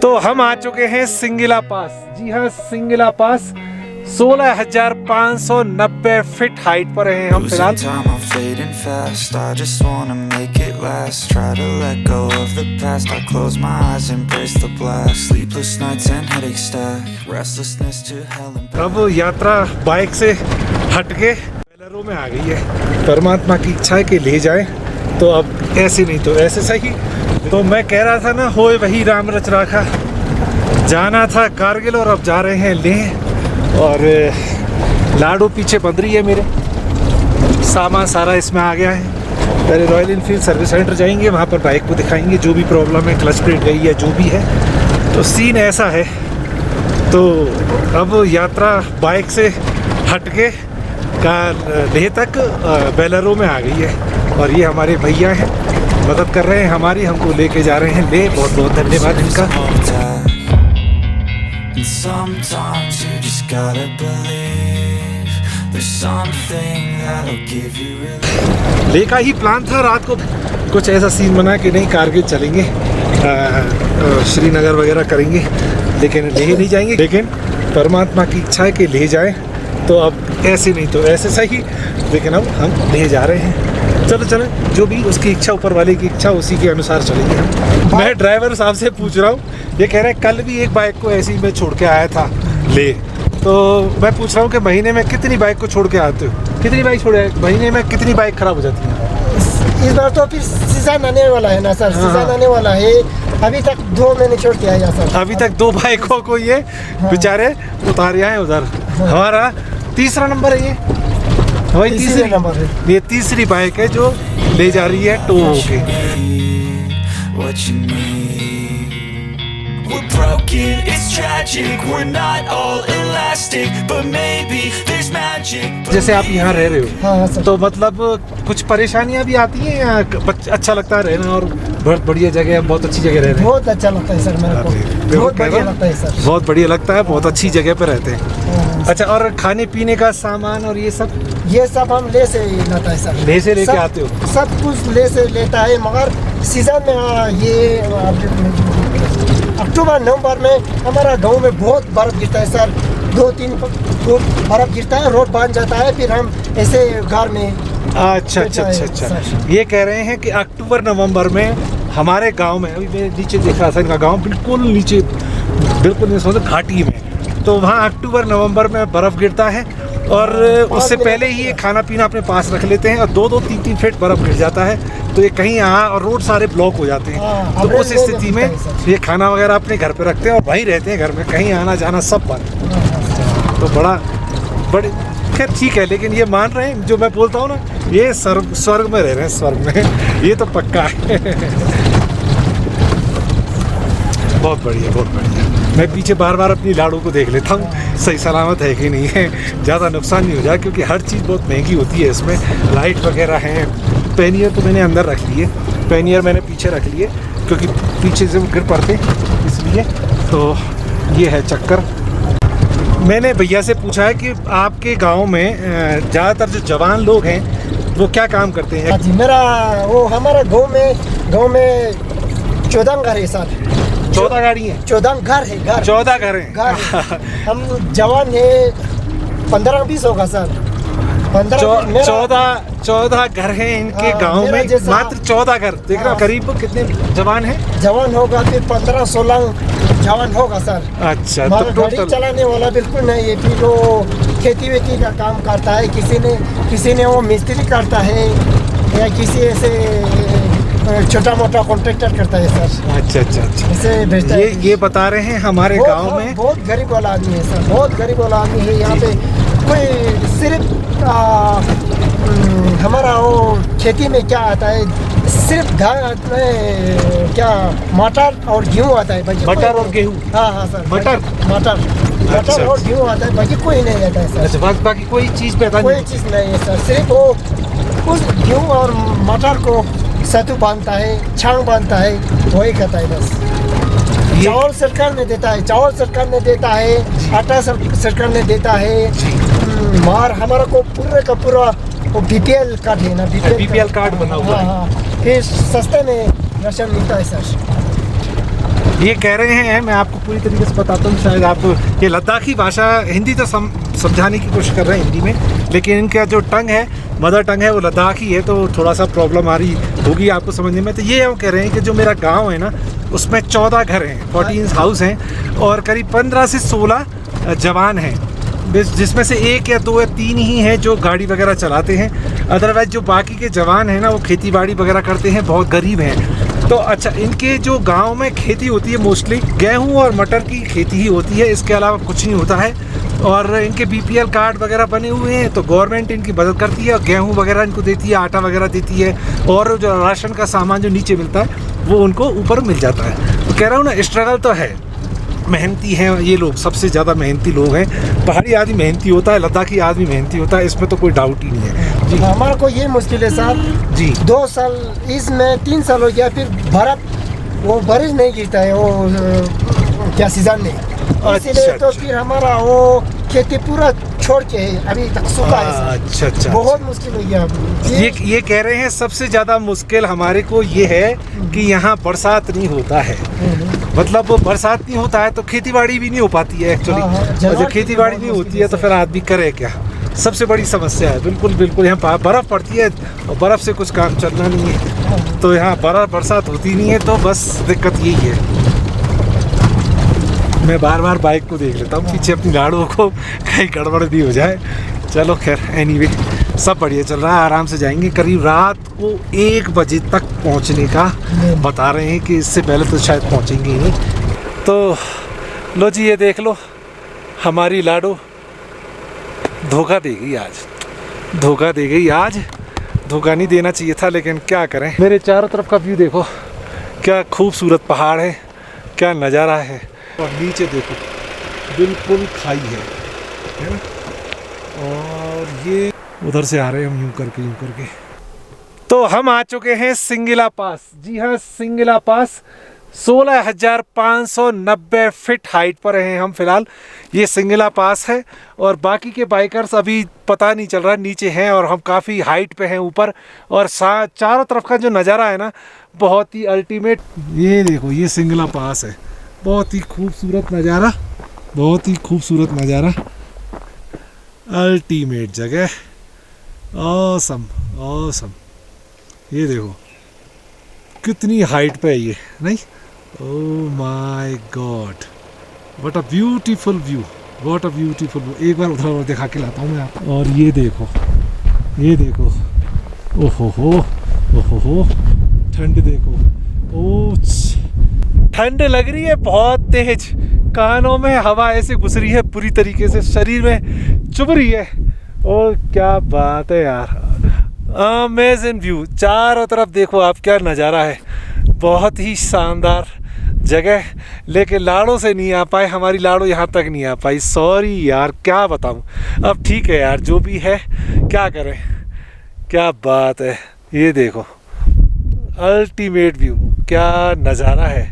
तो हम आ चुके हैं सिंगला पास। जी हाँ, सिंगला पास 16,590 फीट हाइट पर हैं हम फिलहाल। अब यात्रा बाइक से हटके बोलेरो में आ गई है। परमात्मा की इच्छा है कि ले जाए, तो अब ऐसे नहीं तो ऐसे सही। तो मैं कह रहा था ना, होए वही राम रच राखा, जाना था कारगिल और अब जा रहे हैं लेह। और लाडो पीछे बंध रही है मेरे, सामान सारा इसमें आ गया है। पहले रॉयल इनफील्ड सर्विस सेंटर जाएंगे, वहाँ पर बाइक को दिखाएंगे जो भी प्रॉब्लम है, क्लच प्लेट गई है जो भी है। तो सीन ऐसा है। तो अब यात्रा बाइक से हटके लेह तक बोलेरो में आ गई है। और ये हमारे भैया हैं, मदद कर रहे हैं हमारी, हमको लेके जा रहे हैं लेह। बहुत बहुत धन्यवाद इनका। लेह का ही प्लान था रात को, कुछ ऐसा सीन बना कि नहीं कारगिल चलेंगे, श्रीनगर वगैरह करेंगे, लेकिन लेह नहीं जाएंगे। लेकिन परमात्मा की इच्छा है कि ले जाए, तो अब ऐसे नहीं तो ऐसे सही। लेकिन अब हम ले जा रहे हैं। चलो चलो, जो भी उसकी इच्छा, ऊपर वाले की इच्छा, उसी के अनुसार चलेंगे हम। मैं ड्राइवर साहब से पूछ रहा हूँ, ये कह रहे हैं कल भी एक बाइक को ऐसे ही मैं छोड़ के आया था ले। तो मैं पूछ रहा हूँ कि महीने में कितनी बाइक को छोड़ के आते हो? कितनी बाइक छोड़े महीने में, कितनी बाइक खराब हो जाती है? इस बार तो फिर सीजन आने वाला है ना सर, सीजन आने वाला है। अभी तक 2 महीने छोड़ के आया सर। अभी तक 2 बाइकों को ये बेचारे उतार आए उधर। हमारा तीसरा नंबर है ये, वही तीसरी नंबर है। ये तीसरी बाइक है जो ले जा रही है टो होके। जैसे आप यहाँ रह रहे हो, हाँ सर। तो मतलब कुछ परेशानियाँ भी आती हैं या अच्छा लगता है रहना? और बहुत बढ़िया जगह है, बहुत अच्छी जगह रह रहे हैं। बहुत अच्छा लगता है सर मेरे को, बहुत बढ़िया लगता है सर। बहुत बढ़िया लगता है, बहुत अच्छी जगह पे रहते हैं। अच्छा, और खाने पीने का सामान और ये सब हम ले से लाता है सर। ले से लेके आते हो? सब कुछ ले से लेता है, मगर सीजन में ये अक्टूबर नवंबर में हमारा गांव में बहुत बर्फ गिरता है सर। 2-3 फुट बर्फ गिरता है, रोड बन जाता है, फिर हम ऐसे घर में। अच्छा अच्छा अच्छा अच्छा। ये कह रहे हैं कि अक्टूबर नवंबर में हमारे गांव में, अभी मैं नीचे देख रहा था इनका गांव, बिल्कुल नीचे, बिल्कुल नहीं समझो घाटी में, तो वहाँ अक्टूबर नवंबर में बर्फ़ गिरता है। और उससे पहले ही ये खाना पीना अपने पास रख लेते हैं, और 2-2, 3-3 फीट बर्फ़ गिर जाता है, तो ये कहीं यहाँ और रोड सारे ब्लॉक हो जाते हैं। तो उस स्थिति में ये खाना वगैरह अपने घर पे रखते हैं और वहीं रहते हैं घर में, कहीं आना जाना सब बंद। तो बड़े खैर ठीक है, लेकिन ये मान रहे हैं जो मैं बोलता हूँ ना, ये स्वर्ग में रह रहे हैं, स्वर्ग में। ये तो पक्का है। बहुत बढ़िया, बहुत बढ़िया। मैं पीछे बार बार अपनी लाडो को देख लेता हूँ, सही सलामत है कि नहीं है, ज़्यादा नुकसान नहीं हो जाए, क्योंकि हर चीज़ बहुत महंगी होती है इसमें। लाइट वगैरह हैं, पैनियर तो मैंने अंदर रख लिए, पैनियर मैंने पीछे रख लिए, क्योंकि पीछे से वो गिर पड़ते इसलिए। तो ये है चक्कर। मैंने भैया से पूछा है कि आपके गांव में ज़्यादातर जो जवान लोग हैं वो क्या काम करते हैं? जी, हमारा गांव में 14 घर है सर। 14 गाड़ी है? 14 घर है, घर 14 घर हैं। हम जवान है 15-20 होगा सर। 14 घर हैं इनके गांव में, मात्र 14 घर। देख रहा करीब कितने जवान हैं? जवान होगा फिर 15-16 जवान होगा सर। अच्छा, तो गाड़ी चलाने वाला बिल्कुल नहीं है। फिर वो खेती वेती का काम करता है, किसी ने वो मिस्त्री करता है, या किसी ऐसे छोटा मोटा कॉन्ट्रैक्टर करता है सर। अच्छा अच्छा अच्छा। ऐसे भेजता है। ये बता रहे हैं हमारे गांव में बहुत गरीब वाला आदमी है सर, बहुत गरीब वाला आदमी है। यहाँ पे कोई सिर्फ हमारा वो खेती में क्या आता है, सिर्फ धान में क्या मटर और गेहूँ आता है। मटर और गेहूँ? हाँ सर, मटर अच्छा। और गेहूँ आता है, बाकी कोई नहीं आता है सर। अच्छा, बाकी कोई चीज़ पैदा नहीं? कोई चीज़ नहीं है सर, सिर्फ वो उस गेहूँ और मटर को सत्तू बांधता है, छांग बांधता है, वही खाता है बस। चावल सरकार ने देता है, आटा सरकार ने देता है। मार हमारा को पूरे का पूरा वो बीपीएल कार्ड है ना, बीपीएल कार्ड बना हुआ है। हाँ, फिर सस्ते में राशन मिलता है सर। ये कह रहे हैं, मैं आपको पूरी तरीके से बताता हूँ, शायद आप ये लद्दाखी भाषा, हिंदी तो समझाने की कोशिश कर रहे हैं हिंदी में, लेकिन इनका जो टंग है, मदर टंग है, वो लद्दाखी है, तो थोड़ा सा प्रॉब्लम आ रही होगी आपको समझने में। तो ये हम कह रहे हैं कि जो मेरा गांव है ना, उसमें 14 घर हैं, 14 हाउस हैं, और करीब 15 से 16 जवान हैं, जिसमें से 1 या 2 या 3 ही हैं जो गाड़ी वगैरह चलाते हैं। अदरवाइज जो बाकी के जवान हैं ना, वो खेती बाड़ी वगैरह करते हैं, बहुत गरीब हैं। तो अच्छा, इनके जो गांव में खेती होती है मोस्टली गेहूं और मटर की खेती ही होती है, इसके अलावा कुछ नहीं होता है। और इनके BPL कार्ड वगैरह बने हुए हैं, तो गवर्नमेंट इनकी मदद करती है, गेहूं वगैरह इनको देती है, आटा वगैरह देती है, और जो राशन का सामान जो नीचे मिलता है वो उनको ऊपर मिल जाता है। तो कह रहा हूँ ना, स्ट्रगल तो है, मेहनती हैं ये लोग, सबसे ज़्यादा मेहनती लोग हैं। पहाड़ी आदमी मेहनती होता है, लद्दाखी आदमी मेहनती होता है, इसमें तो कोई डाउट ही नहीं है जी। हमारे को ये मुश्किल है साहब जी, 2 साल, इसमें 3 साल हो गया, फिर बर्फ वो बारिश नहीं गिरता है, वो क्या सीजन नहीं, इसीलिए तो फिर हमारा वो खेती पूरा छोड़ के अभी तक सूखा है साहब। अच्छा, बहुत मुश्किल हो गया अभी। ये कह रहे हैं सबसे ज़्यादा मुश्किल हमारे को ये है कि यहाँ बरसात नहीं होता है, मतलब बरसात नहीं होता है तो खेती बाड़ी भी नहीं हो पाती है एक्चुअली। और जब खेती बाड़ी नहीं होती है तो फिर आदमी करे क्या, सबसे बड़ी समस्या है। बिल्कुल यहाँ बर्फ़ पड़ती है और बर्फ़ से कुछ काम चलना नहीं है, तो यहाँ बरसात होती नहीं है, तो बस दिक्कत यही है। मैं बार बार बाइक को देख लेता हूँ पीछे अपनी गाड़ियों को, कहीं गड़बड़ नहीं हो जाए। चलो खैर, एनीवे सब बढ़िया चल रहा है, आराम से जाएंगे। करीब रात को 1 बजे तक पहुँचने का बता रहे हैं, कि इससे पहले तो शायद पहुँचेंगे ही नहीं। तो लो जी, ये देख लो, हमारी लाडो धोखा दे गई आज, धोखा दे गई आज। धोखा नहीं देना चाहिए था, लेकिन क्या करें। मेरे चारों तरफ का व्यू देखो, क्या खूबसूरत पहाड़ है, क्या नज़ारा है, और नीचे देखो बिल्कुल खाई है ना। और ये उधर से आ रहे हैं हम यूं करके। तो हम आ चुके हैं सिंगिला पास। जी हाँ, सिंगिला पास 16,590 फीट हाइट पर हैं हम फिलहाल। ये सिंगिला पास है, और बाकी के बाइकर्स अभी पता नहीं चल रहा नीचे हैं, और हम काफ़ी हाइट पे हैं ऊपर। और चारों तरफ का जो नज़ारा है ना, बहुत ही अल्टीमेट। ये देखो, ये सिंगिला पास है, बहुत ही खूबसूरत नज़ारा, बहुत ही खूबसूरत नज़ारा, अल्टीमेट जगह, ऑसम ऑसम। ये देखो कितनी हाइट पे है ये, नहीं? Oh my God, what a beautiful view, what a beautiful view. एक बार उधर दिखा के लाता हूँ मैं आपको। और ये देखो, ये देखो, ओहो हो, ठंड देखो, ओह ठंड लग रही है बहुत तेज, कानों में हवा ऐसे घुस रही है पूरी तरीके से, शरीर में चुभ रही है। और क्या बात है यार, अमेजिंग व्यू, चारों तरफ देखो आप, क्या नज़ारा है, बहुत ही शानदार जगह। लेकिन लाड़ो से नहीं आ पाए, हमारी लाड़ो यहाँ तक नहीं आ पाई, सॉरी यार, क्या बताऊँ। अब ठीक है यार, जो भी है, क्या करें। क्या बात है, ये देखो अल्टीमेट व्यू, क्या नज़ारा है,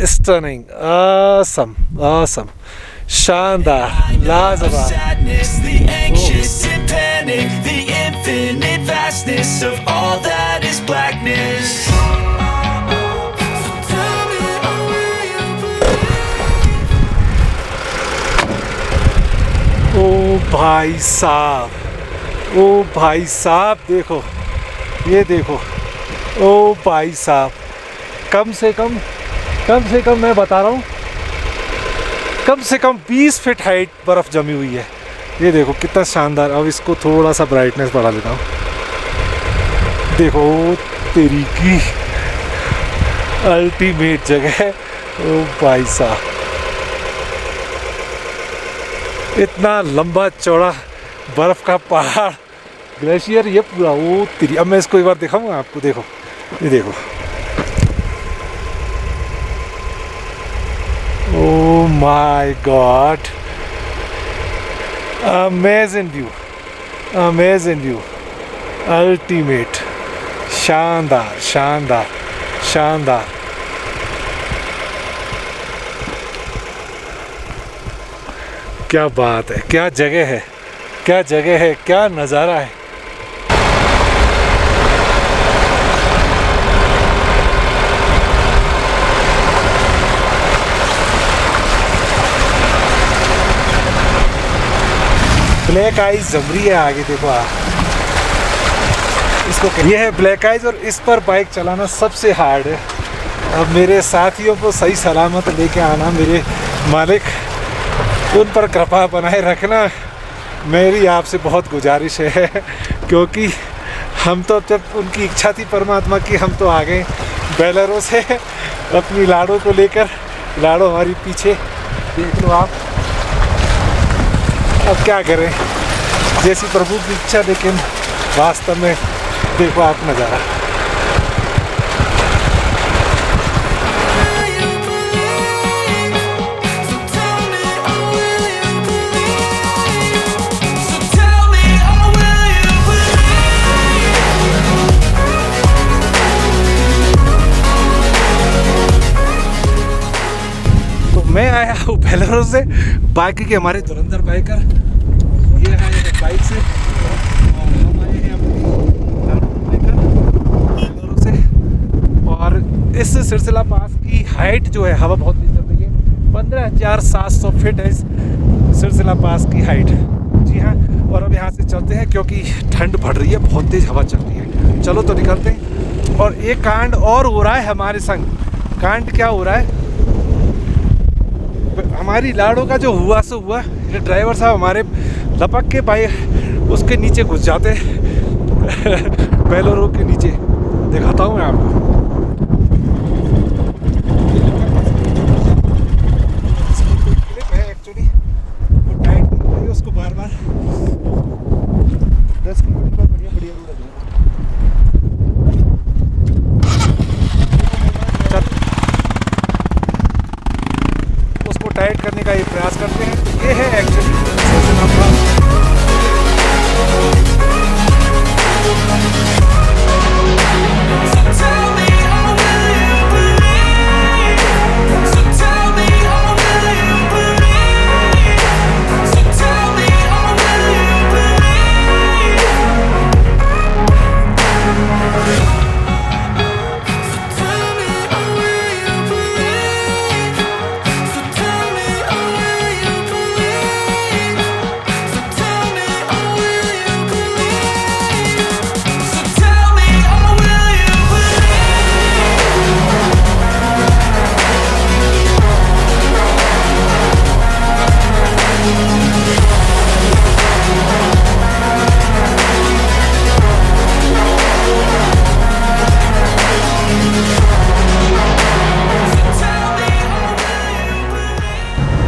स्टनिंग, ऑसम ऑसम, शानदार, लाजवाब। ओ भाई साहब, ओ भाई साहब, देखो, ये देखो, ओ भाई साहब, कम से कम मैं बता रहा हूँ, कम से कम 20 फीट हाइट बर्फ़ जमी हुई है। ये देखो कितना शानदार। अब इसको थोड़ा सा ब्राइटनेस बढ़ा लेता हूँ। देखो तेरी की अल्टीमेट जगह है। ओ भाई साहब, इतना लंबा चौड़ा बर्फ़ का पहाड़, ग्लेशियर, ये पूरा, वो तेरी। अब मैं इसको एक बार दिखाऊंगा आपको, देखो, ये देखो, Oh my God, amazing view, amazing view, ultimate, शानदार शानदार शानदार। क्या बात है, क्या जगह है, क्या जगह है, क्या नज़ारा है। ब्लैक आइज जम रही है आगे, देखो इसको ये है ब्लैक आइज, और इस पर बाइक चलाना सबसे हार्ड है। अब मेरे साथियों को सही सलामत लेके आना, मेरे मालिक उन पर कृपा बनाए रखना मेरी आपसे बहुत गुजारिश है, क्योंकि हम तो जब उनकी इच्छा थी परमात्मा की, हम तो आ गए बेलारो से अपनी लाड़ो को लेकर। लाड़ो हमारी पीछे, देख लो आप। अब क्या करें, जैसी प्रभु की इच्छा, लेकिन वास्तव में देखो आप नज़ारा। मैं आया हूँ बेलारो से, बाकी के हमारे धुरंधर बाइकर ये आए हैं बाइक से, और हम आए हैं अपनी लाड़ो को लेकर बेलारो से। और इस सिलसिला पास की हाइट जो है, हवा बहुत तेज चल रही है, 15,700 फीट है इस सिलसिला पास की हाइट। जी हाँ, और अब यहाँ से चलते हैं क्योंकि ठंड बढ़ रही है, बहुत तेज हवा चल रही है। चलो तो निकलते हैं। और एक कांड और हो रहा है हमारे संग। कांड क्या हो रहा है, हमारी लाड़ो का जो हुआ सो हुआ, ये ड्राइवर साहब हमारे लपक के बाइक उसके नीचे घुस जाते बेलारो के नीचे। दिखाता हूँ मैं आपको। क्लिप है एक्चुअली, वो टाइट नहीं है, उसको बार बार 10 किलोमीटर पर बढ़िया बढ़िया रोड है। टाइट करने का ये प्रयास करते हैं। ये है एक्चुअली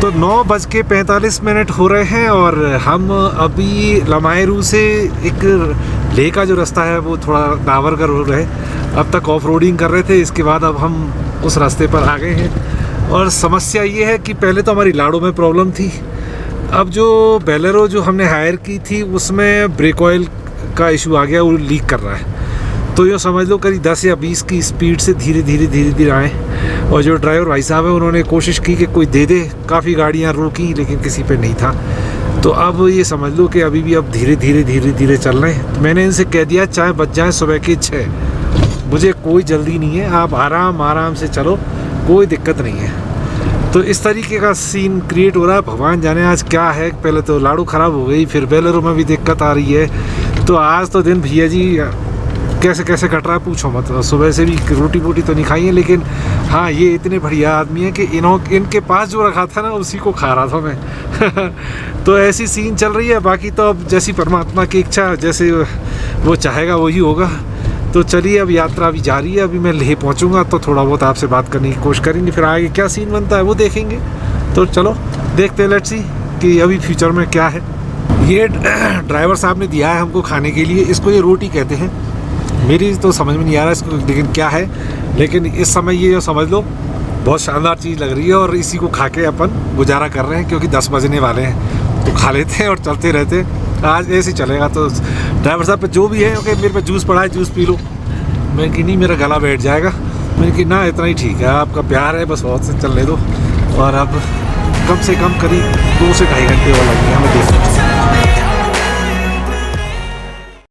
तो 9:45 हो रहे हैं, और हम अभी लमायरू से एक लेह का जो रास्ता है वो थोड़ा डावर का रोड है, अब तक ऑफ रोडिंग कर रहे थे। इसके बाद अब हम उस रास्ते पर आ गए हैं। और समस्या ये है कि पहले तो हमारी लाड़ो में प्रॉब्लम थी, अब जो बेलारो जो हमने हायर की थी उसमें ब्रेक ऑयल का इशू आ गया, वो लीक कर रहा है। तो ये समझ लो करीब 10 या 20 की स्पीड से धीरे धीरे आए, और जो ड्राइवर भाई साहब है उन्होंने कोशिश की कि कोई दे दे, काफ़ी गाड़ियाँ रोकी लेकिन किसी पे नहीं था। तो अब ये समझ लो कि अभी भी अब धीरे चल रहे हैं। तो मैंने इनसे कह दिया चाहे बच जाए सुबह के 6, मुझे कोई जल्दी नहीं है, आप आराम से चलो, कोई दिक्कत नहीं है। तो इस तरीके का सीन क्रिएट हो रहा है। भगवान जाने आज क्या है, पहले तो लाड़ो ख़राब हो गई, फिर बेलारो में भी दिक्कत आ रही है। तो आज तो दिन भैया जी कैसे कट रहा है पूछो मत। सुबह से भी रोटी वोटी तो नहीं खाई है, लेकिन हाँ ये इतने बढ़िया आदमी है कि इनके पास जो रखा था ना उसी को खा रहा था मैं तो ऐसी सीन चल रही है। बाकी तो अब जैसी परमात्मा की इच्छा, जैसे वो चाहेगा वही होगा। तो चलिए अब यात्रा अभी जारी है, अभी मैं लेह पहुंचूंगा तो थोड़ा बहुत आपसे बात करने की कोशिश करेंगे, फिर आगे क्या सीन बनता है वो देखेंगे। तो चलो देखते हैं, लेट्स सी कि अभी फ्यूचर में क्या है। ये ड्राइवर साहब ने दिया है हमको खाने के लिए, इसको ये रोटी कहते हैं, मेरी तो समझ में नहीं आ रहा इसको लेकिन क्या है, लेकिन इस समय ये समझ लो बहुत शानदार चीज़ लग रही है, और इसी को खा के अपन गुजारा कर रहे हैं क्योंकि 10 बजने वाले हैं। तो खा लेते हैं और चलते रहते हैं, आज ऐसे ही चलेगा। तो ड्राइवर साहब पे जो भी है ओके, मेरे पे जूस पड़ा है, जूस पी लो। मैं कि नहीं मेरा गला बैठ जाएगा, मैंने कि ना इतना ही ठीक है, आपका प्यार है बस, बहुत से चलने दो। और अब कम से कम करीब 2 से ढाई घंटे और लगेंगे हमें देखने।